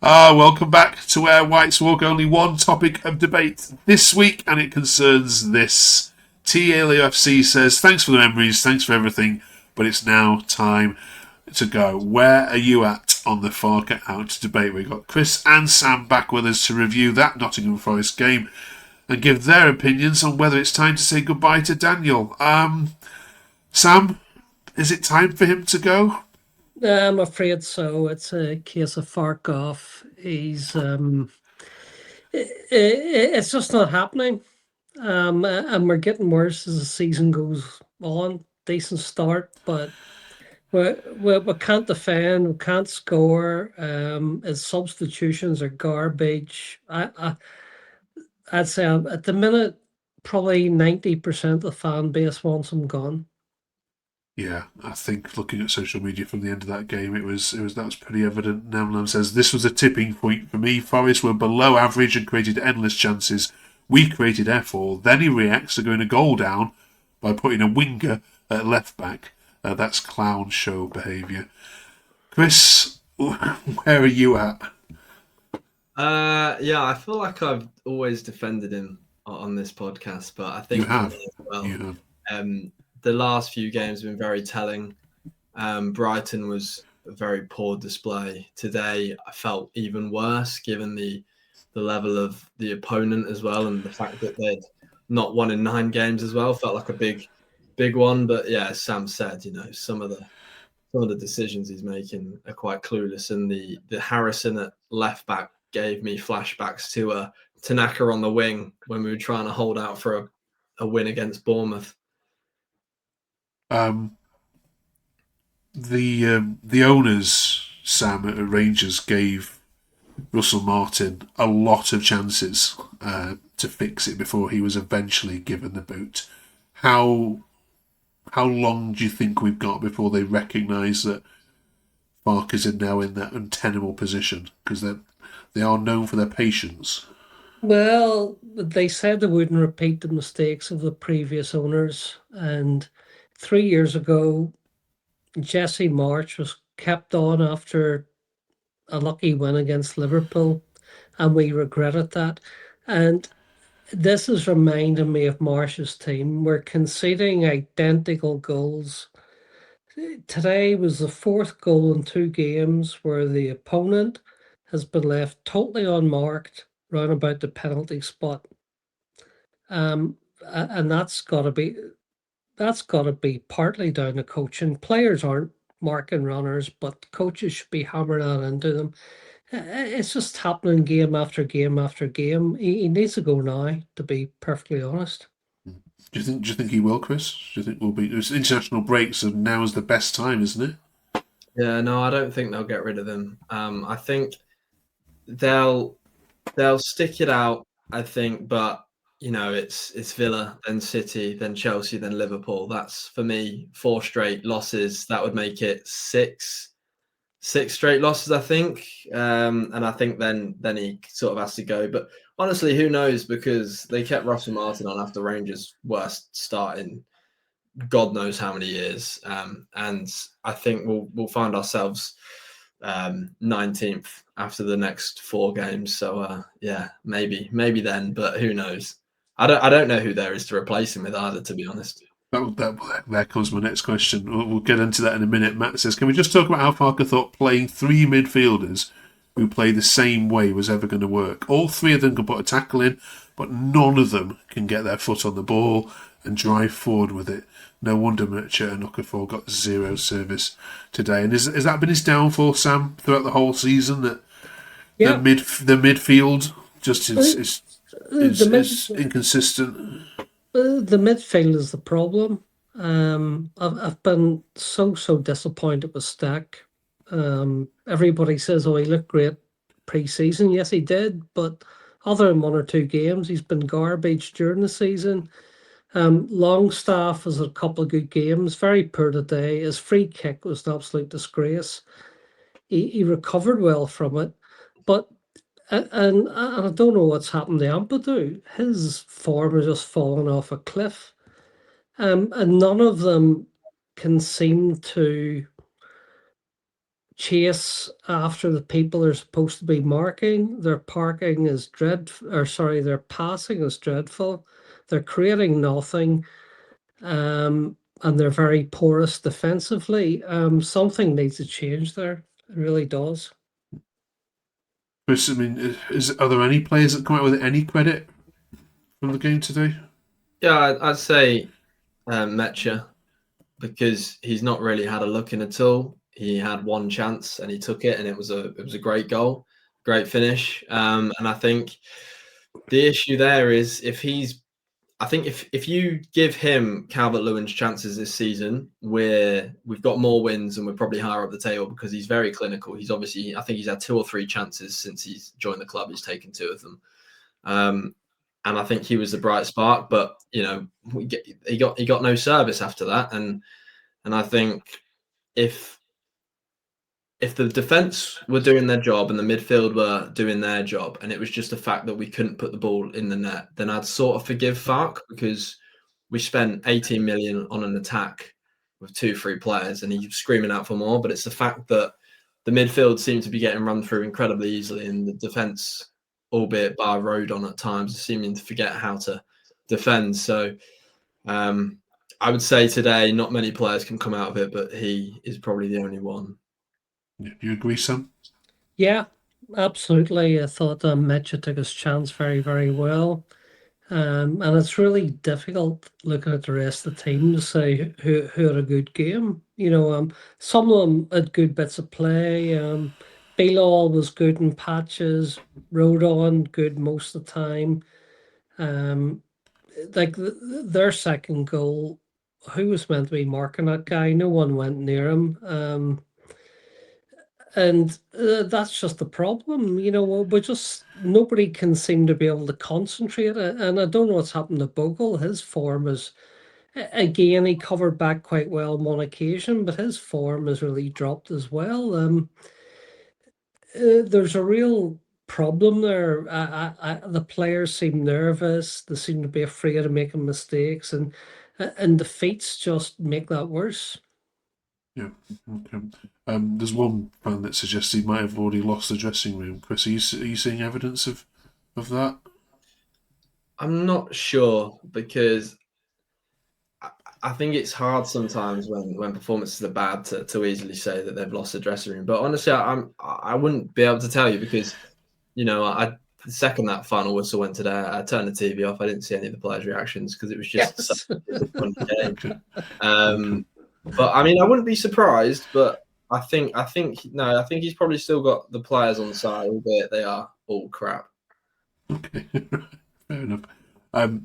Welcome back to Where Whites Walk. Only one topic of debate this week, and it concerns this. LUFC says, thanks for the memories, thanks for everything, but it's now time to go. Where are you at on the Farke out debate? We've got Chris and Sam back with us to review that Nottingham Forest game and give their opinions on whether it's time to say goodbye to Daniel. Sam, is it time for him to go? I'm afraid so. It's a case of Fark off. It's just not happening. And we're getting worse as the season goes on. Decent start, but we can't defend, we can't score. His substitutions are garbage. I'd say at the minute, probably 90% of the fan base wants him gone. Yeah, I think looking at social media from the end of that game, that was pretty evident. Namlam says this was a tipping point for me. Forest were below average and created endless chances. We created F4. Then he reacts to going a goal down by putting a winger at left back. That's clown show behaviour. Chris, where are you at? Yeah, I feel like I've always defended him on this podcast, but I think you have. You have. The last few games have been very telling. Brighton was a very poor display. Today, I felt even worse given the level of the opponent as well, and the fact that they'd not won in 9 games as well felt like a big one. But yeah, as Sam said, some of the decisions he's making are quite clueless, and the Harrison at left back gave me flashbacks to Tanaka on the wing when we were trying to hold out for a win against Bournemouth. The owners, Sam, at Rangers gave Russell Martin a lot of chances to fix it before he was eventually given the boot. How long do you think we've got before they recognise that Farke is now in that untenable position? Because they are known for their patience. Well, they said they wouldn't repeat the mistakes of the previous owners, and 3 years ago, Jesse March was kept on after a lucky win against Liverpool, and we regretted that. And this is reminding me of Marsh's team. We're conceding identical goals. Today was the 4th goal in 2 games where the opponent has been left totally unmarked round about the penalty spot. And that's got to be partly down to coaching. Players aren't marking runners, but coaches should be hammering that into them. It's just happening game after game after game. He needs to go now, to be perfectly honest. Do you think he will, Chris? Do you think we'll be? It's international break, so now is the best time, isn't it? Yeah, no, I don't think they'll get rid of him. I think they'll stick it out. I think, but it's Villa, then City, then Chelsea, then Liverpool. That's for me 4 straight losses. That would make it 6 straight losses, I think. And I think then he sort of has to go. But honestly, who knows? Because they kept Russell Martin on after Rangers' worst start in God knows how many years. And I think we'll find ourselves 19th after the next 4 games. So yeah, maybe then, but who knows? I don't know who there is to replace him with either, to be honest. There comes my next question. We'll get into that in a minute. Matt says, can we just talk about how Farke thought playing 3 midfielders who play the same way was ever going to work? All 3 of them can put a tackle in, but none of them can get their foot on the ball and drive forward with it. No wonder Murcher and Okafor got 0 service today. And has that been his downfall, Sam, throughout the whole season? That the midfield just is inconsistent. The midfield is the problem. I've been so disappointed with Stack. Everybody says, "Oh, he looked great pre-season." Yes, he did, but other than 1 or 2 games, he's been garbage during the season. Longstaff has a couple of good games. Very poor today. His free kick was an absolute disgrace. He recovered well from it, but and I don't know what's happened to Ampadu. His form has just fallen off a cliff. And none of them can seem to chase after the people they're supposed to be marking. Their parking is their passing is dreadful. They're creating nothing, and they're very porous defensively. Something needs to change there. It really does. Chris, I mean, are there any players that come out with any credit from the game today? Yeah, I'd say Metcha, because he's not really had a look in at all. He had one chance and he took it, and it was a great goal, great finish. And I think the issue there is I think if you give him Calvert-Lewin's chances this season, we've got more wins and we're probably higher up the table because he's very clinical. He's obviously, I think he's had 2 or 3 chances since he's joined the club. He's taken 2 of them. And I think he was the bright spark, but he got no service after that. And I think if the defense were doing their job and the midfield were doing their job, and it was just the fact that we couldn't put the ball in the net, then I'd sort of forgive Farke, because we spent 18 million on an attack with 2 free players, and he's screaming out for more. But it's the fact that the midfield seemed to be getting run through incredibly easily, and the defense, albeit bar road on at times, seeming to forget how to defend. So I would say today, not many players can come out of it, but he is probably the only one. Do you agree, Sam? Yeah, absolutely. I thought Metcha took his chance very, very well. And it's really difficult looking at the rest of the team to say who had a good game. Some of them had good bits of play. Bilal was good in patches, Rodon good most of the time. Like their second goal, who was meant to be marking that guy? No one went near him. And that's just the problem. We just, nobody can seem to be able to concentrate. And I don't know what's happened to Bogle. His form is, again, he covered back quite well on one occasion, but his form has really dropped as well. There's a real problem there. The players seem nervous. They seem to be afraid of making mistakes, and defeats just make that worse. Yeah. Okay. There's one fan that suggests he might have already lost the dressing room. Chris, are you seeing evidence of that? I'm not sure, because I think it's hard sometimes when performances are bad to easily say that they've lost the dressing room. But honestly, I wouldn't be able to tell you, because the second that final whistle went today, I turned the TV off. I didn't see any of the players' reactions because it was just such a fun game. Okay. But I mean, I wouldn't be surprised. But I think he's probably still got the players on side, albeit they are all crap. Okay, fair enough.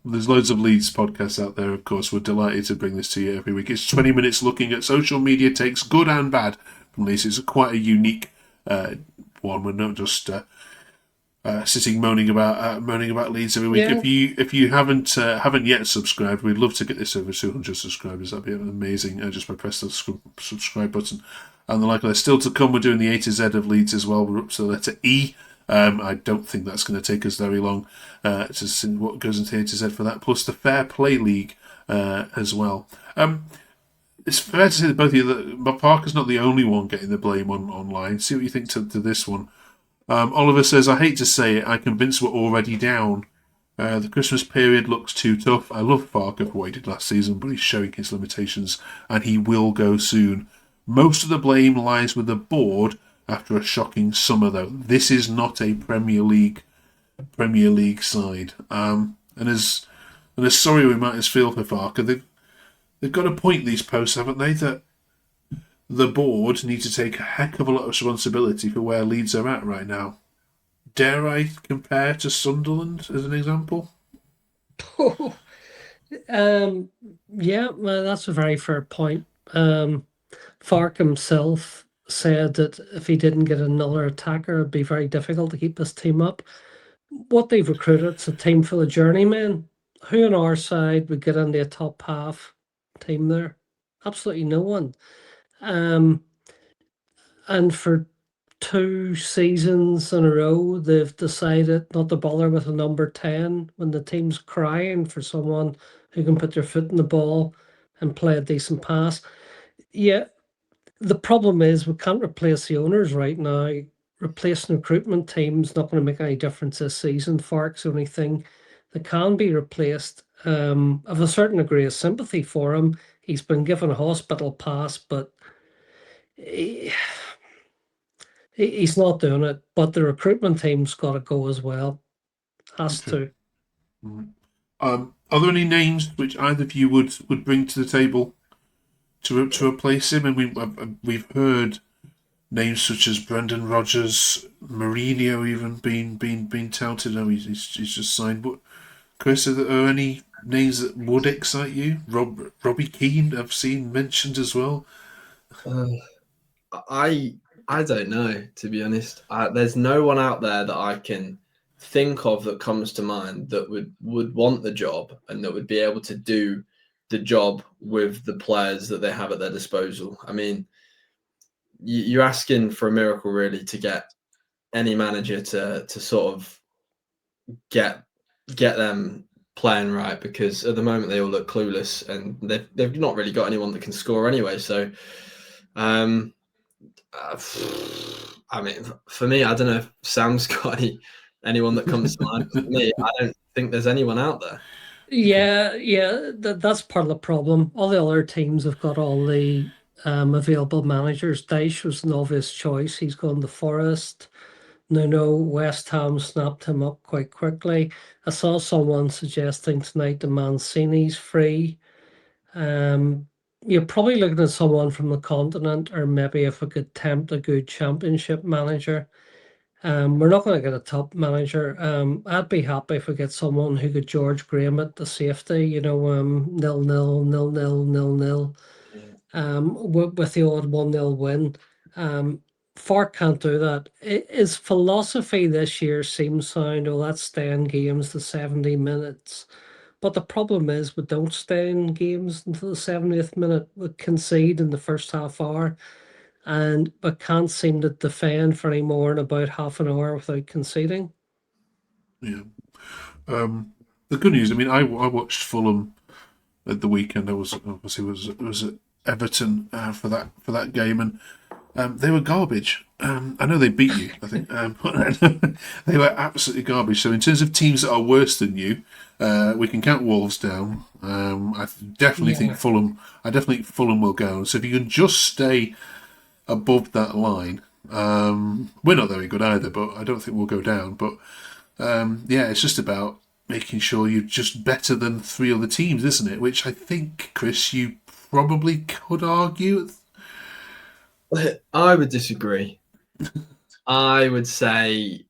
There's loads of Leeds podcasts out there, of course. We're delighted to bring this to you every week. It's 20 minutes looking at social media takes, good and bad, from Leeds. It's quite a unique one. We're not just sitting moaning about Leeds every week. Yeah. If you haven't yet subscribed, we'd love to get this over 200 subscribers. That'd be amazing. Just by pressing the subscribe button. And like there's still to come. We're doing the A to Z of Leeds as well. We're up to the letter E. I don't think that's going to take us very long to see what goes into A to Z for that. Plus the Fair Play League as well. It's fair to say that both of you, that Parker's not the only one getting the blame online. See what you think to this one. Oliver says, I hate to say it, I'm convinced we're already down. The Christmas period looks too tough. I love Farke for what he did last season, but he's showing his limitations, and he will go soon. Most of the blame lies with the board after a shocking summer, though. This is not a Premier League side. And as sorry we might as feel for Farke, they've got a point, these posts, haven't they? That the board need to take a heck of a lot of responsibility for where Leeds are at right now. Dare I compare to Sunderland as an example? Yeah, well, that's a very fair point. Farke himself said that if he didn't get another attacker, it'd be very difficult to keep this team up. What they've recruited is a team full of journeymen. Who on our side would get into a top half team there? Absolutely no one. And for 2 seasons in a row, they've decided not to bother with a number 10 when the team's crying for someone who can put their foot in the ball and play a decent pass. Yeah, The problem is we can't replace the owners right now. Replacing recruitment teams not going to make any difference this season. Farke's the only thing that can be replaced. I've a certain degree of sympathy for him. He's been given a hospital pass, but he, he's not doing it. But the recruitment team's got to go as well. Has Okay. to. Are there any names which either of you would bring to the table to replace him? And we've heard names such as Brendan Rodgers, Mourinho even being touted. Oh, he's just signed. But Chris, are there any names that would excite you? Robbie Keane, I've seen mentioned as well. Uh, I don't know, to be honest. There's no one out there that I can think of that comes to mind that would want the job and that would be able to do the job with the players that they have at their disposal. I mean, you're asking for a miracle really to get any manager to sort of get them playing right, because at the moment they all look clueless and they've not really got anyone that can score anyway. So, I mean, for me, I don't know if Sam's got anyone that comes to mind. For me, I don't think there's anyone out there. Yeah. That's part of the problem. All the other teams have got all the available managers. Dyche was an obvious choice. He's gone to Forest. No, West Ham snapped him up quite quickly. I saw someone suggesting tonight the Mancini's free. You're probably looking at someone from the continent, or maybe if we could tempt a good championship manager. We're not going to get a top manager. I'd be happy if we get someone who could George Graham at the safety, 0-0, 0-0, 0-0, with the odd 1-0 win. Fark can't do that. His philosophy this year seems sound, oh, let's stay in games to 70 minutes. But the problem is we don't stay in games until the 70th minute. We concede in the first half hour and we can't seem to defend for any more than about half an hour without conceding. Yeah. The good news, I mean, I watched Fulham at the weekend. I was obviously was at Everton for that game, and they were garbage. I know they beat you, I think, but they were absolutely garbage. So in terms of teams that are worse than you, we can count Wolves down. I definitely think Yeah. Fulham. I definitely think Fulham will go. So if you can just stay above that line, we're not very good either, but I don't think we'll go down. But yeah, it's just about making sure you're just better than three other teams, isn't it? Which I think, Chris, you probably could argue. I would disagree. I would say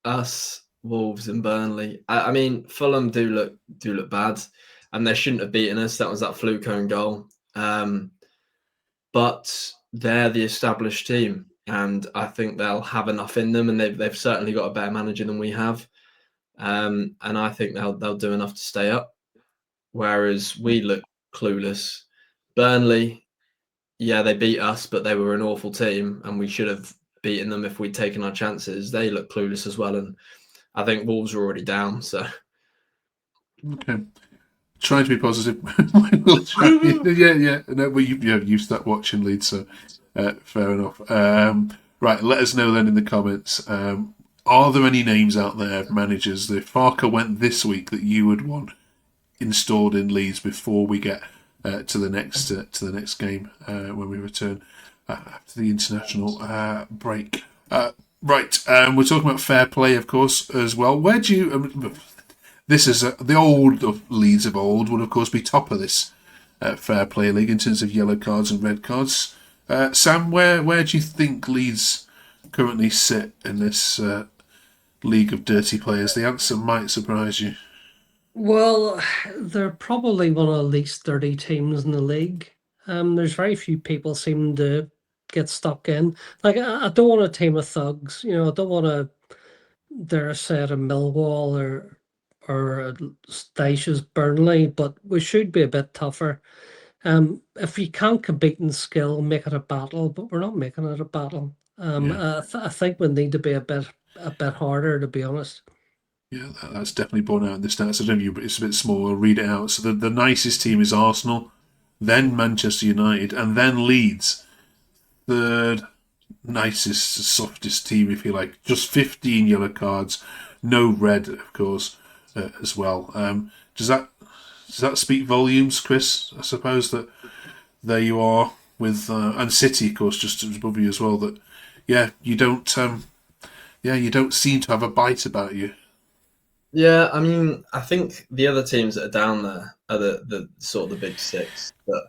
us, Wolves, and Burnley. I mean, Fulham do look bad, and they shouldn't have beaten us. That was that fluke own goal. But they're the established team, and I think they'll have enough in them, and they've certainly got a better manager than we have. And I think they'll do enough to stay up. Whereas we look clueless. Burnley, yeah, they beat us, but they were an awful team, and we should have beaten them if we'd taken our chances. They look clueless as well, and I think Wolves are already down. So Okay. Trying to be positive. We'll try. Yeah. No, well, you've stopped watching Leeds, so fair enough. Right, let us know then in the comments. Are there any names out there, managers, that if Farke went this week, that you would want installed in Leeds before we get to the next game when we return after the international break? Right, we're talking about fair play, of course, as well. Where do you? This is the old of Leeds of old would of course be top of this fair play league in terms of yellow cards and red cards. Sam, where do you think Leeds currently sit in this league of dirty players? The answer might surprise you. Well, they're probably one of the least dirty teams in the league. There's very few people seem to get stuck in. Like, I don't want a team of thugs. I don't want to, dare I say it, a Millwall or a Dyche's Burnley, but we should be a bit tougher. If you can't compete in skill, make it a battle, but we're not making it a battle. Yeah, I think we need to be a bit harder, to be honest. yeah, that's definitely borne out in the stats. I don't know, but it's a bit small. I'll read it out. So the nicest team is Arsenal, then Manchester United, and then Leeds. third nicest, softest team, if you like. Just 15 yellow cards, no red, of course, as well. Does that speak volumes, Chris? I suppose that there you are with and City, of course, just above you as well. That you don't seem to have a bite about you. Yeah, I mean, I think the other teams that are down there are the sort of the big six that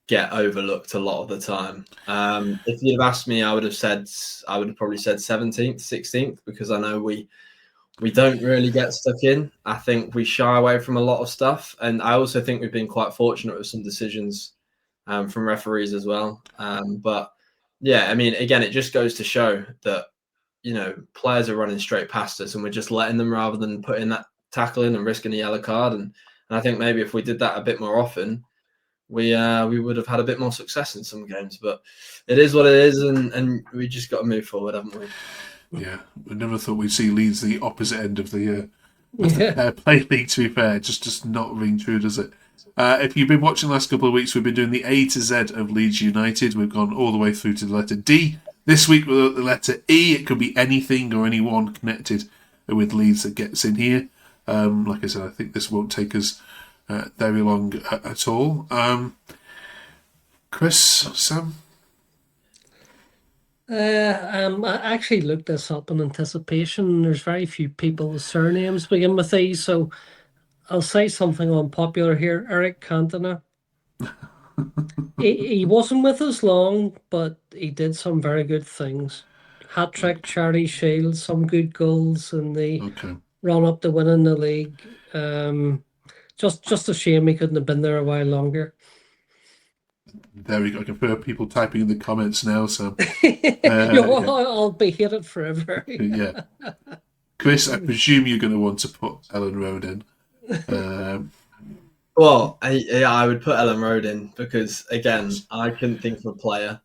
get overlooked a lot of the time. If you'd have asked me, I would have probably said 17th, 16th, because I know we don't really get stuck in. I think we shy away from a lot of stuff, and I also think we've been quite fortunate with some decisions from referees as well. But yeah, I mean, again, it just goes to show that players are running straight past us, and we're just letting them rather than putting that tackle in and risking a yellow card. And I think maybe if we did that a bit more often, we would have had a bit more success in some games. But it is what it is, and we just got to move forward, haven't we? Yeah, we never thought we'd see Leeds the opposite end of the Yeah. play league. To be fair, just not ring true, does it? If you've been watching the last couple of weeks, we've been doing the A to Z of Leeds United. We've gone all the way through to the letter D. This week with the letter E. It could be anything or anyone connected with Leeds that gets in here. Like I said, I think this won't take us very long at all. Chris, Sam? I actually looked this up in anticipation. There's very few people's surnames begin with E, so I'll say something unpopular here. Eric Cantona. He wasn't with us long, but he did some very good things. Hat trick, charity shield, some good goals, and the run up to winning the league. Just a shame he couldn't have been there a while longer. There we go. I can hear people typing in the comments now, so I'll be hated forever. Yeah. Chris, I presume you're going to want to put Ellen Road in. Well, I would put Ellen Road in because again, I couldn't think of a player,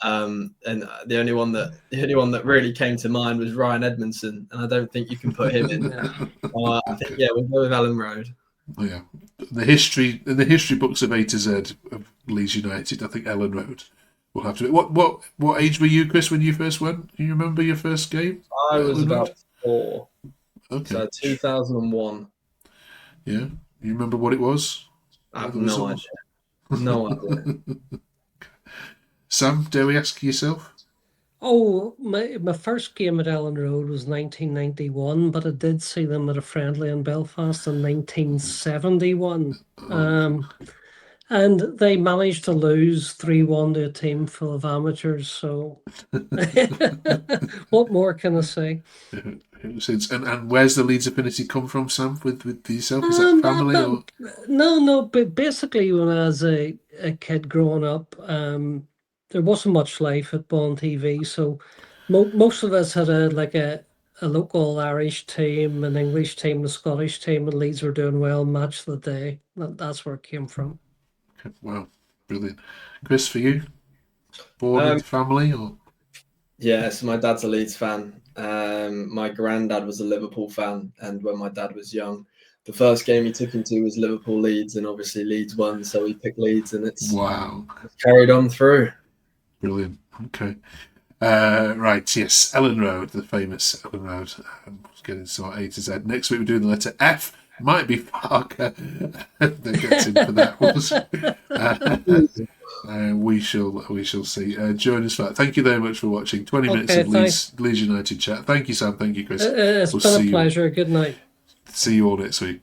and the only one that really came to mind was Ryan Edmondson, and I don't think you can put him in. I think we'll go with Ellen Road. Oh, yeah, in the history books of A to Z of Leeds United, I think Ellen Road will have to be. What age were you, Chris, when you first went? Do you remember your first game? I was about 4. Okay. So 2001. Yeah. You remember what it was? I have no idea. No idea. Sam, dare we ask yourself? Oh, my first game at Ellen Road was 1991, but I did see them at a friendly in Belfast in 1971. And they managed to lose 3-1 to a team full of amateurs, so what more can I say? And where's the Leeds affinity come from, Sam, with yourself? Is that family? Or? No, but basically when I was a kid growing up, there wasn't much live football on TV, so most of us had a local Irish team, an English team, a Scottish team, and Leeds were doing well match of the day. That's where it came from. Okay, wow, brilliant. Chris, for you? Born into family? Or? Yeah, so my dad's a Leeds fan. My granddad was a Liverpool fan, and when my dad was young, the first game he took him to was Liverpool Leeds, and obviously Leeds won, so he picked Leeds, and it's carried on through. Brilliant. Okay. Right, yes, Ellen Road, the famous Ellen Road. Getting to A to Z. Next week we're doing the letter F. Might be Farke that gets in for that one. We shall see. Join us for that. Thank you very much for watching. 20 minutes of Leeds United chat. Thank you, Sam. Thank you, Chris. It's been a pleasure. Good night. See you all next week.